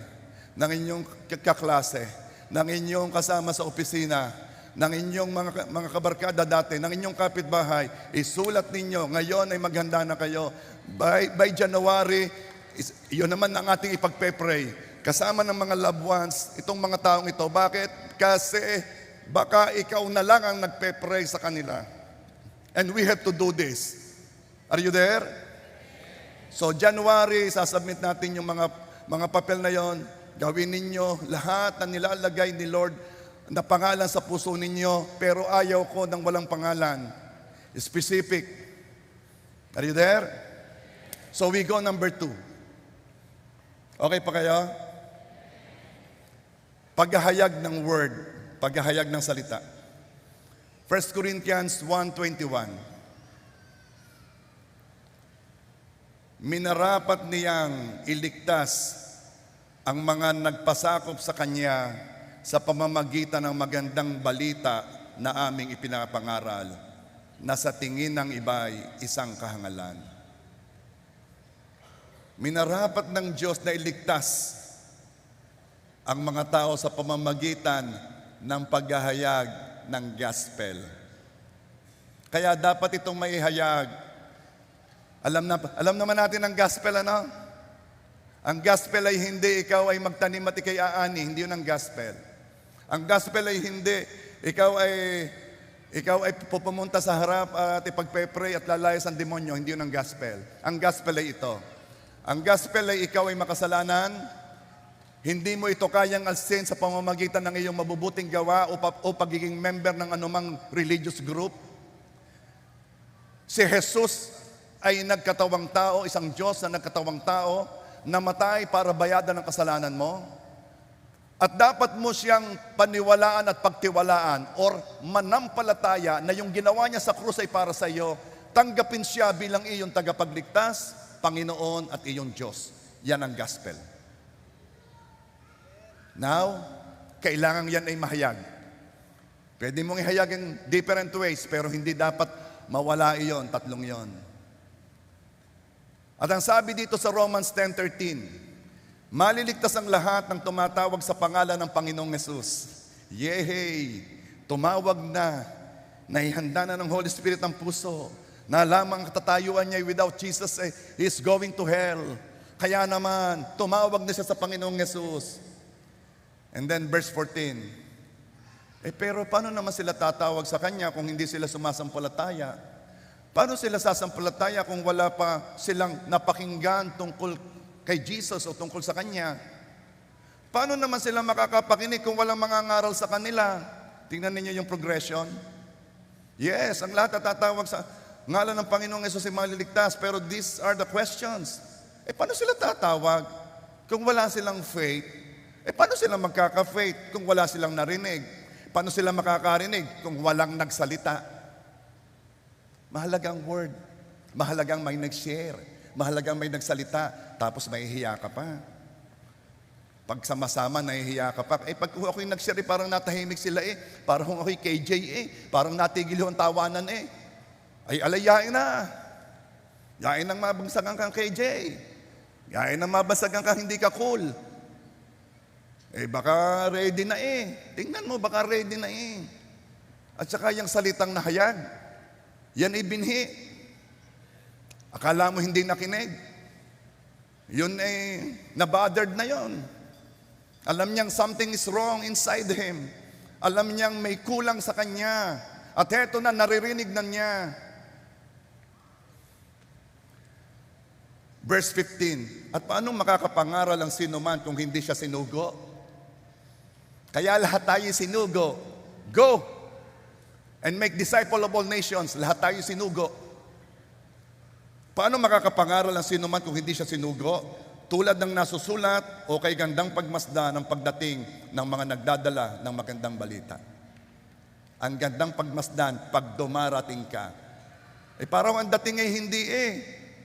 Speaker 1: ng inyong kaklase, ng inyong kasama sa opisina, ng inyong mga kabarkada dati, ng inyong kapitbahay. Isulat ninyo. Ngayon ay maghanda na kayo. By January, yun naman ang ating ipagpe-pray. Kasama ng mga loved ones, itong mga taong ito. Bakit? Kasi baka ikaw na lang ang nagpe-pray sa kanila. And we have to do this. Are you there? So January, sasubmit natin yung mga papel na yon. Gawin ninyo lahat na nilalagay ni Lord na pangalan sa puso ninyo, pero ayaw ko ng walang pangalan. Specific. Are you there? So we go number 2. Okay pa kayo? Paghahayag ng word, paghahayag ng salita. 1 Corinthians 1:21. Minarapat niyang iligtas ang mga nagpasakop sa Kanya sa pamamagitan ng magandang balita na aming ipinapangaral, na sa tingin ng iba'y isang kahangalan. Minarapat ng Diyos na iligtas ang mga tao sa pamamagitan ng paghahayag ng gospel. Kaya dapat itong maihayag. Alam naman natin ang gospel, ano? Ang gospel ay hindi ikaw ay magtanim at ikay aani, hindi yun ang gospel. Ang gospel ay hindi ikaw ay pupunta sa harap at ipagpe-pray at lalayas ang demonyo, hindi yun ang gospel. Ang gospel ay ito. Ang gospel ay ikaw ay makasalanan, hindi mo ito kayang alsin sa pamamagitan ng iyong mabubuting gawa o pagiging member ng anumang religious group. Si Jesus ay nagkatawang tao, isang Diyos na nagkatawang tao, namatay para bayadan ng kasalanan mo. At dapat mo siyang paniwalaan at pagtiwalaan or manampalataya na yung ginawa niya sa krus ay para sa iyo. Tanggapin siya bilang iyong tagapagligtas, Panginoon at iyong Diyos. Yan ang gospel. Now, kailangan yan ay mahayag. Pwede mong ihayag in different ways, pero hindi dapat mawala iyon, tatlong yon. At ang sabi dito sa Romans 10:13, maliligtas ang lahat ng tumatawag sa pangalan ng Panginoong Hesus. Yehey! Tumawag na, naihanda na ng Holy Spirit ang puso, na lamang katatayuan niya without Jesus, is going to hell. Kaya naman, tumawag na siya sa Panginoong Hesus. And then verse 14, pero paano naman sila tatawag sa Kanya kung hindi sila sumasampalataya? Paano sila sasampalataya kung wala pa silang napakinggan tungkol kay Jesus o tungkol sa Kanya? Paano naman sila makakapakinig kung walang mangangaral sa kanila? Tingnan ninyo yung progression. Yes, ang lahat tatawag sa ngalan ng Panginoong Hesus ay maliligtas, pero these are the questions. Paano sila tatawag kung wala silang faith? Paano sila magkaka-faith kung wala silang narinig? Paano sila makakarinig kung walang nagsalita? Mahalagang word. Mahalagang may nag-share. Mahalagang may nagsalita. Tapos mahihiya ka pa. Pag sama-sama, nahihiya ka pa. Pag ako'y nag-share, parang natahimik sila Parang ako'y KJ Parang natigil yung tawanan Ay, alayain na. Yain ang mabagsagan kang KJ. Yain ang mabagsagan kang hindi ka cool. Baka ready na Tingnan mo, baka ready na At saka yung salitang nahayag, yan binhi. Akala mo hindi nakinig. Yun nabothered na yon. Alam niyang something is wrong inside him. Alam niyang may kulang sa kanya. At eto na, naririnig na niya. Verse 15, at paano makakapangaral ang sino man kung hindi siya sinugo? Kaya lahat tayo sinugo. Go and make disciple of all nations. Lahat tayo sinugo. Paano makakapangaral ang sino man kung hindi siya sinugo? Tulad ng nasusulat o kay gandang pagmasdan ng pagdating ng mga nagdadala ng magandang balita. Ang gandang pagmasdan pag dumarating ka. Parang ang dating ay hindi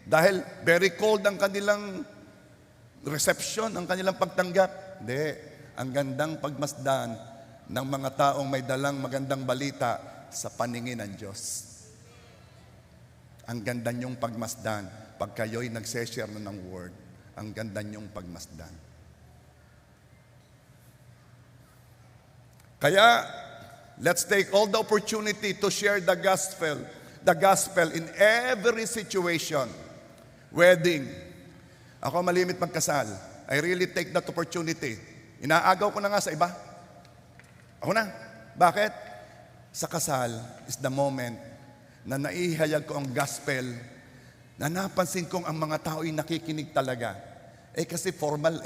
Speaker 1: Dahil very cold ang kanilang reception, ang kanilang pagtanggap. Hindi. Ang gandang pagmasdan ng mga taong may dalang magandang balita sa paningin ng Diyos. Ang ganda niyong pagmasdan pag kayo'y nagse-share na ng word. Ang ganda niyong pagmasdan. Kaya, let's take all the opportunity to share the gospel in every situation. Wedding. Ako malimit magkasal. I really take that opportunity. Inaagaw ko na nga sa iba. Ako na. Bakit? Sa kasal is the moment na naihayag ko ang gospel na napansin kong ang mga tao ay nakikinig talaga. Kasi formal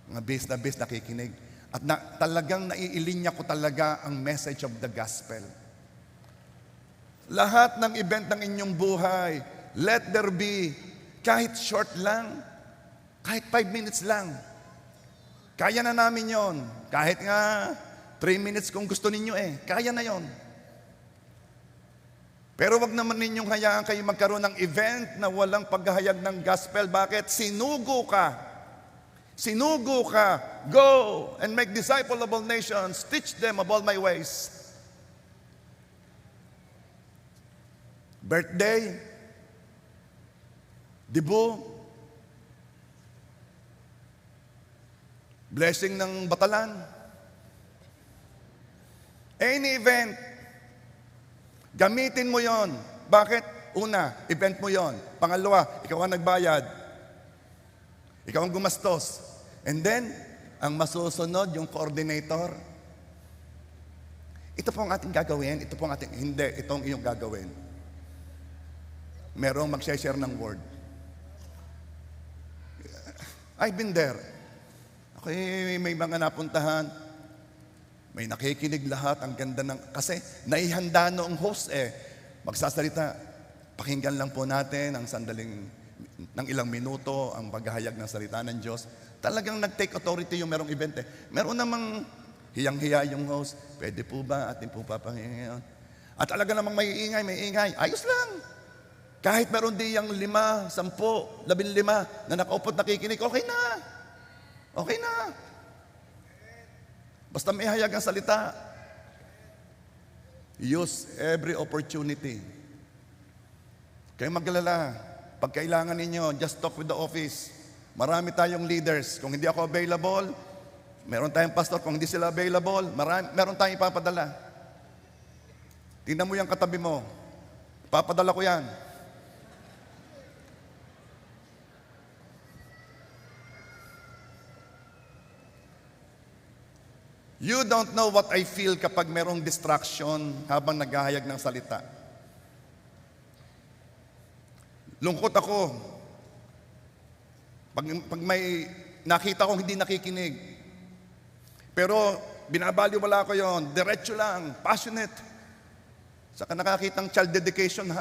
Speaker 1: Mga base na base nakikinig. At talagang naiilinya ko talaga ang message of the gospel. Lahat ng event ng inyong buhay, let there be, kahit short lang, kahit 5 minutes lang. Kaya na namin yon. Kahit nga 3 minutes kung gusto ninyo kaya na yon. Pero wag naman ninyong hayaan kayo magkaroon ng event na walang paghahayag ng gospel. Bakit? Sinugo ka. Sinugo ka. Go and make disciples of all nations. Teach them of all my ways. Birthday. Dibu. Blessing ng batalan. Any event. Gamitin mo yon. Bakit? Una, event mo yon. Pangalawa, ikaw ang nagbayad. Ikaw ang gumastos. And then, ang masusunod, yung coordinator. Ito po ang ating gagawin. Ito po ang ating, hindi, itong iyong gagawin. Merong mag-share ng word. I've been there. Okay, may mga napuntahan. May nakikinig lahat, ang ganda ng... Kasi naihanda noong host magsasalita. Pakinggan lang po natin ang sandaling ng ilang minuto, ang paghahayag ng salita ng Diyos. Talagang nag-take authority yung merong event Meron namang hiyang-hiya yung host. Pwede po ba? Atin po papangingin. At talaga namang may ingay. Ayos lang. Kahit meron di yung 5, 10, 15 na nakaupot nakikinig, okay na. Okay na. Basta may hayag ang salita. Use every opportunity. Kayo maglala. Pag kailangan ninyo, just talk with the office. Marami tayong leaders. Kung hindi ako available, meron tayong pastor. Kung hindi sila available, meron tayong ipapadala. Tingnan mo yung katabi mo. Papadala ko yan. You don't know what I feel kapag merong distraction habang naghahayag ng salita. Lungkot ako. Pag may nakita kong hindi nakikinig. Pero binabaliwala ko yon. Diretso lang. Passionate. Saka nakakitang child dedication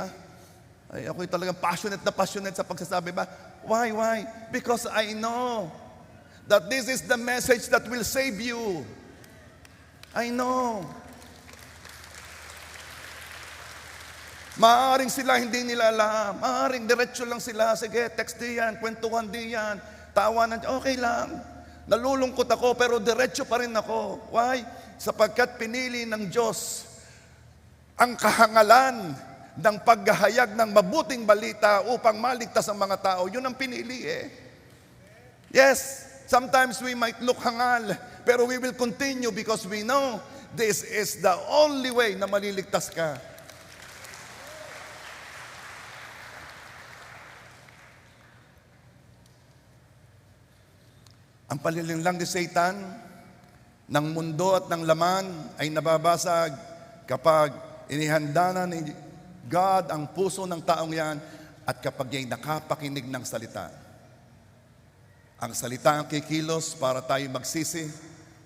Speaker 1: Ay, ako'y talagang passionate sa pagsasabi ba? Why? Because I know that this is the message that will save you. I know. Maaring sila hindi nila alam. Maaring diretso lang sila. Sige, text diyan, kwentuhan diyan, tawanan. Okay lang. Nalulungkot ako pero diretso pa rin ako. Why? Sapagkat pinili ng Diyos ang kahangalan ng paghahayag ng mabuting balita upang maligtas ang mga tao. Yun ang pinili Yes, sometimes we might look hangal, pero we will continue because we know this is the only way na maliligtas ka. Ang palilinlang ni Satan ng mundo at ng laman ay nababasag kapag inihanda na ni God ang puso ng taong yan at kapag ay nakapakinig ng salita. Ang salita ang kikilos para tayo magsisi,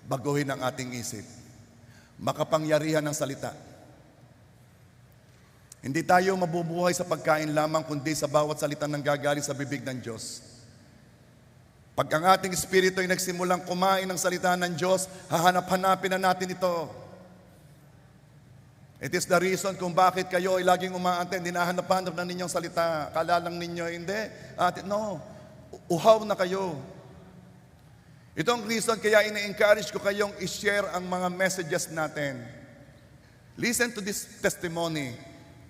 Speaker 1: baguhin ang ating isip. Makapangyarihan ng salita. Hindi tayo mabubuhay sa pagkain lamang, kundi sa bawat salita ng gagaling sa bibig ng Diyos. Pag ang ating espiritu ay nagsimulang kumain ng salita ng Diyos, hahanap-hanapin na natin ito. It is the reason kung bakit kayo ay laging umaantay, hinahanap-hanap na ninyong salita. Kala lang ninyo, hindi. No, uhaw na kayo. Ito ang reason kaya ina-encourage ko kayong i-share ang mga messages natin. Listen to this testimony.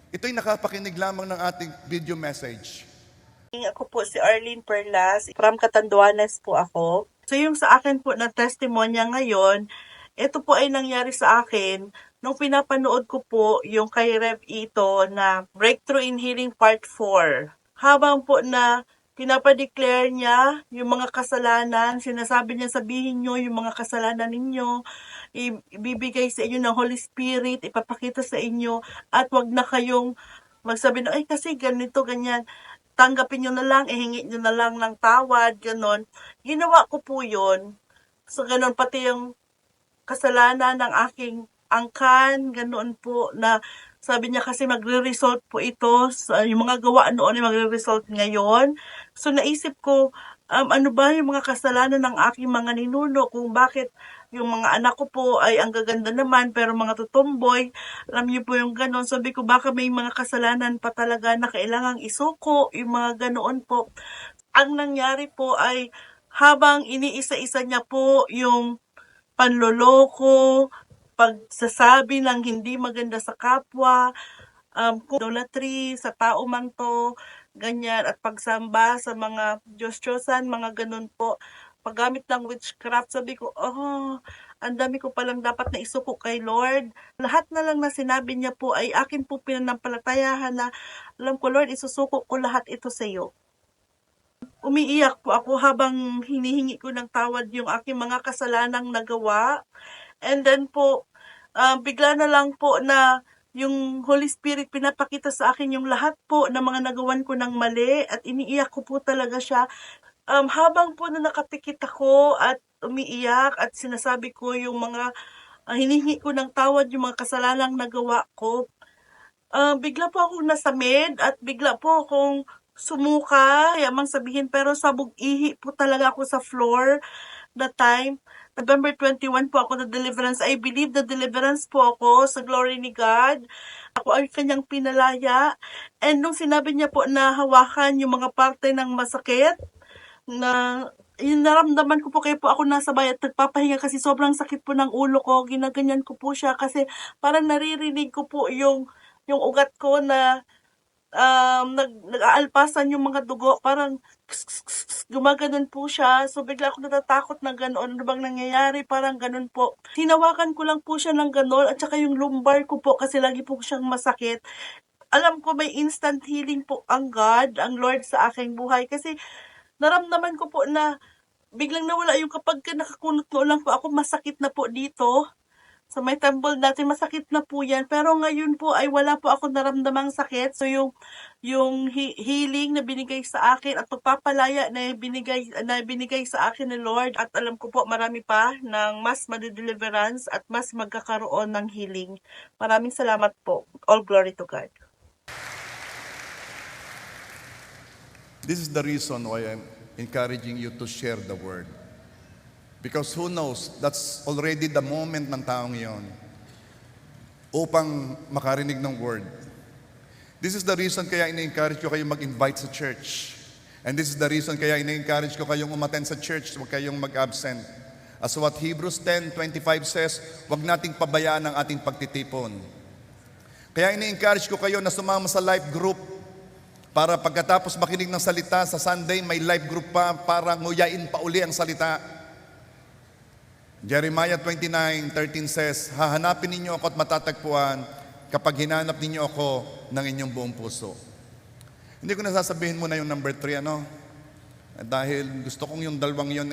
Speaker 1: Ito'y nakapakinig lamang ng ating video message.
Speaker 2: Ako po si Arlene Perlas, from Catanduanes po ako. So yung sa akin po na testimonya ngayon, ito po ay nangyari sa akin nung pinapanood ko po yung kay Rev Ito na Breakthrough in Healing Part 4. Habang po na pinapadeclare niya yung mga kasalanan, sinasabi niya sabihin niyo yung mga kasalanan ninyo, ibibigay sa inyo ng Holy Spirit, ipapakita sa inyo, at wag na kayong magsabi na, ay kasi ganito, ganyan. Tanggapin nyo na lang, ihingi nyo na lang ng tawad, ganon. Ginawa ko po yun. So, ganon, pati yung kasalanan ng aking angkan, ganoon po, na sabi niya kasi magre-result po ito, yung mga gawa noon ay magre-result ngayon. So, naisip ko, ano ba yung mga kasalanan ng aking mga ninuno, kung bakit yung mga anak ko po ay ang gaganda naman, pero mga tutumboy, alam niyo po yung ganon. Sabi ko, baka may mga kasalanan pa talaga na kailangang isuko, yung mga ganoon po. Ang nangyari po ay, habang iniisa-isa niya po yung panloloko, pagsasabi ng hindi maganda sa kapwa, idolatry sa tao man to, ganyan, at pagsamba sa mga Diyos-Diyosan, mga ganun po, paggamit ng witchcraft. Sabi ko, ang dami ko palang dapat na isuko kay Lord. Lahat na lang na sinabi niya po ay akin po pinanampalatayahan na, alam ko Lord, isusuko ko lahat ito sa iyo. Umiiyak po ako habang hinihingi ko ng tawad yung aking mga kasalanang nagawa. And then po, bigla na lang po na yung Holy Spirit pinapakita sa akin yung lahat po ng mga nagawan ko ng mali, at iniiyak ko po talaga siya. Habang po na nakapikit ako at umiiyak at sinasabi ko yung mga hinihingi ko ng tawad yung mga kasalanang nagawa ko, bigla po akong nasamid at bigla po akong sumuka, yamang sabihin, pero sabog ihi po talaga ako sa floor that time. November 21 po ako na deliverance. I believe the deliverance po ako sa glory ni God. Ako ay kanyang pinalaya. And nung sinabi niya po na hawakan yung mga parte ng masakit, na yung naramdaman ko po, kaya po ako nasa bayat nagpapahinga kasi sobrang sakit po ng ulo ko. Ginaganyan ko po siya kasi parang naririnig ko po yung ugat ko na nag-aalpasan yung mga dugo, parang gumaganon po siya. So, bigla ako natatakot na gano'n. Ano bang nangyayari? Parang gano'n po. Hinawakan ko lang po siya ng gano'n, at saka yung lumbar ko po kasi lagi po siyang masakit. Alam ko may instant healing po ang God, ang Lord sa aking buhay, kasi naramdaman ko po na biglang nawala yung kapag nakakunot lang po ako, masakit na po dito. So, may temple natin, masakit na po yan. Pero ngayon po ay wala po ako naramdamang sakit. So, yung healing na binigay sa akin at pagpapalaya na binigay sa akin ni Lord. At alam ko po marami pa ng mas madideliverance at mas magkakaroon ng healing. Maraming salamat po. All glory to God.
Speaker 1: This is the reason why I'm encouraging you to share the word. Because who knows, that's already the moment ng taong yon upang makarinig ng word. This is the reason kaya ina-encourage ko kayong mag-invite sa church. And this is the reason kaya ina-encourage ko kayong umattend sa church, huwag kayong mag-absent. As what Hebrews 10:25 says, huwag nating pabayaan ang ating pagtitipon. Kaya ina-encourage ko kayo na sumama sa life group para pagkatapos makinig ng salita sa Sunday, may life group pa para nguyain pa uli ang salita. Jeremiah 29:13 says, hahanapin ninyo ako at matatagpuan kapag hinanap ninyo ako ng inyong buong puso. Hindi ko nasasabihin muna yung number 3, dahil gusto kong yung dalawang yun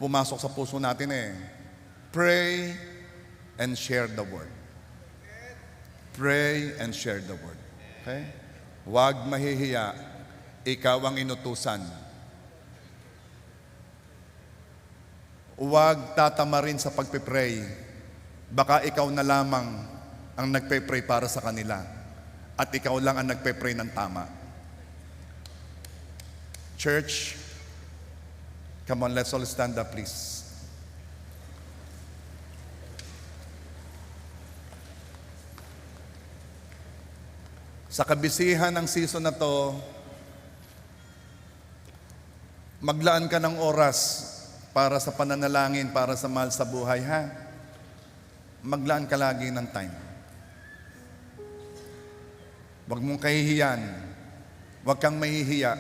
Speaker 1: pumasok sa puso natin Pray and share the word. Pray and share the word. Okay? Huwag mahihiya, ikaw ang inutusan. Huwag tatamarin sa pagpipray. Baka ikaw na lamang ang nagpe-pray para sa kanila at ikaw lang ang nagpe-pray ng tama. Church, come on, let's all stand up, please. Sa kabisihan ng season na to, maglaan ka ng oras para sa pananalangin, para sa mahal sa buhay, Maglaan ka lagi ng time. Huwag mong kahihiyan. Huwag kang mahihiya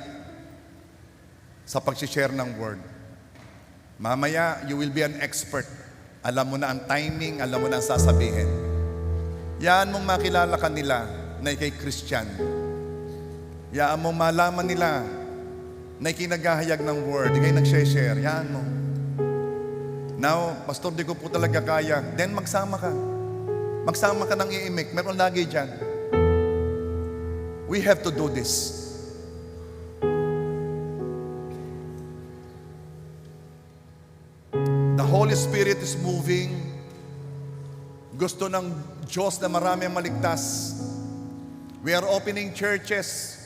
Speaker 1: sa pag-share ng word. Mamaya, you will be an expert. Alam mo na ang timing, alam mo na ang sasabihin. Yaan mong makilala ka nila na ikay Christian. Yaan mong malaman nila na ikinagahayag ng word, ikay nag-share. Yaan mo. Now, Pastor, di ko po talaga kaya. Then magsama ka. Magsama ka ng iimik. Meron lagi dyan. We have to do this. The Holy Spirit is moving. Gusto ng Diyos na marami ang maligtas. We are opening churches.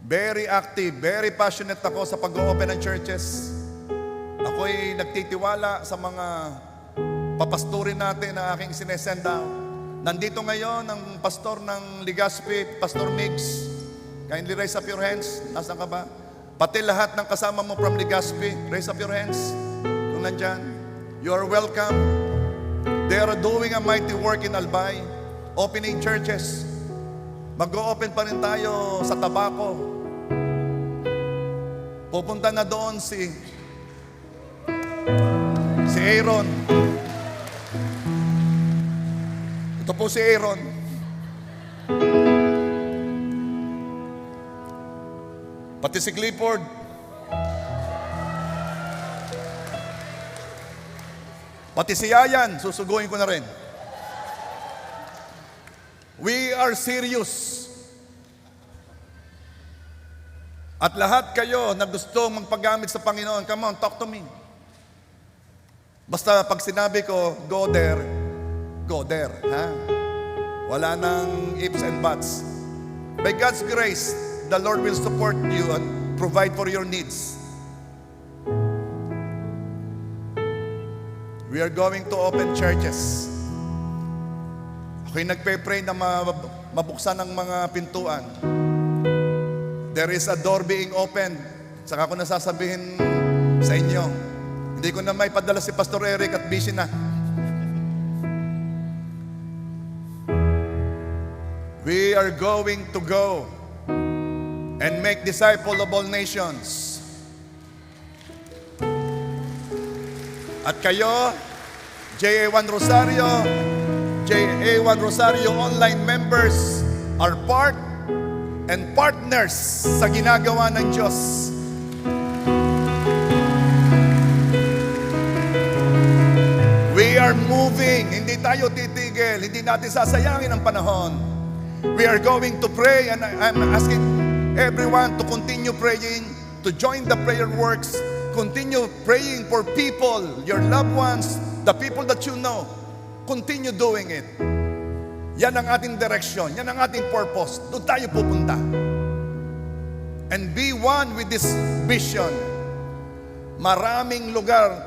Speaker 1: Very active, very passionate ako sa pag-open ng churches. Ako'y nagtitiwala sa mga papastorin natin na aking sinesend out. Nandito ngayon ang pastor ng Legazpi, Pastor Migs. Kindly raise up your hands. Nasaan ka ba? Pati lahat ng kasama mo from Legazpi, raise up your hands. Kung nandyan, you are welcome. They are doing a mighty work in Albay, opening churches. Mag-o-open pa rin tayo sa Tabaco. Pupunta na doon si Aaron. Ito po si Aaron. Pati si Clifford. Pati si Yayan, susuguin ko na rin. We are serious. At lahat kayo na gustong magpagamit sa Panginoon, come on, talk to me. Basta pag sinabi ko, go there, ha? Wala nang ifs and buts. By God's grace, the Lord will support you and provide for your needs. We are going to open churches. Ako'y nagpe-pray na mabuksan ang mga pintuan. There is a door being opened. Saka ko nasasabihin sa inyo, hindi ko na may padala si Pastor Eric at busy na. We are going to go and make disciples of all nations. At kayo, JA1 Rosario online members are part and partners sa ginagawa ng Diyos. We are moving. Hindi tayo titigil. Hindi natin sasayangin ang panahon. We are going to pray, and I'm asking everyone to continue praying, to join the prayer works. Continue praying for people, your loved ones, the people that you know. Continue doing it. Yan ang ating direction. Yan ang ating purpose. Doon tayo pupunta. And be one with this vision. Maraming lugar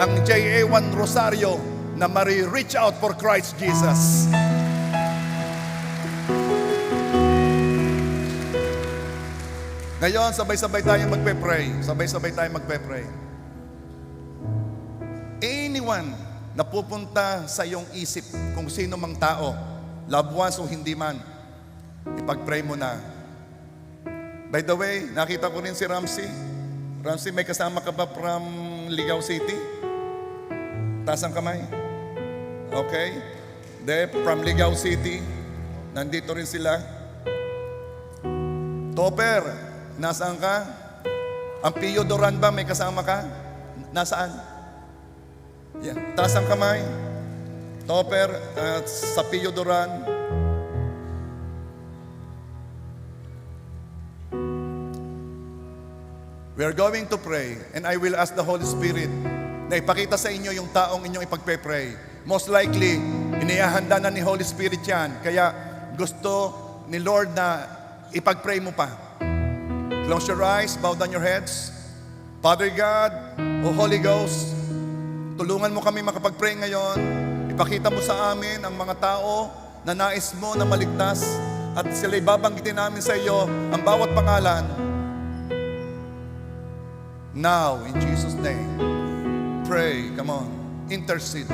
Speaker 1: ang JA1 Rosario na mari-reach out for Christ Jesus. Ngayon, sabay-sabay tayong magpe-pray. Sabay-sabay tayong magpe-pray. Anyone na pupunta sa iyong isip, kung sino mang tao, loved ones o hindi man, ipag-pray mo na. By the way, nakita ko rin si Ramsey. Ramsey, may kasama ka ba from Ligao City? Taas ang kamay. Okay. From Ligao City. Nandito rin sila. Topper, nasaan ka? Ang Pio Duran ba, may kasama ka? Nasaan? Yeah. Taas ang kamay. Topper, sa Pio Duran. We are going to pray, and I will ask the Holy Spirit na ipakita sa inyo yung taong inyong ipagpe-pray. Most likely, inihahanda na ni Holy Spirit yan. Kaya gusto ni Lord na ipag-pray mo pa. Close your eyes, bow down your heads. Father God, O Holy Ghost, tulungan mo kami makapag-pray ngayon. Ipakita mo sa amin ang mga tao na nais mo na maligtas at sila'y babanggitin namin sa iyo ang bawat pangalan. Now, in Jesus' name, pray, come on, intercede.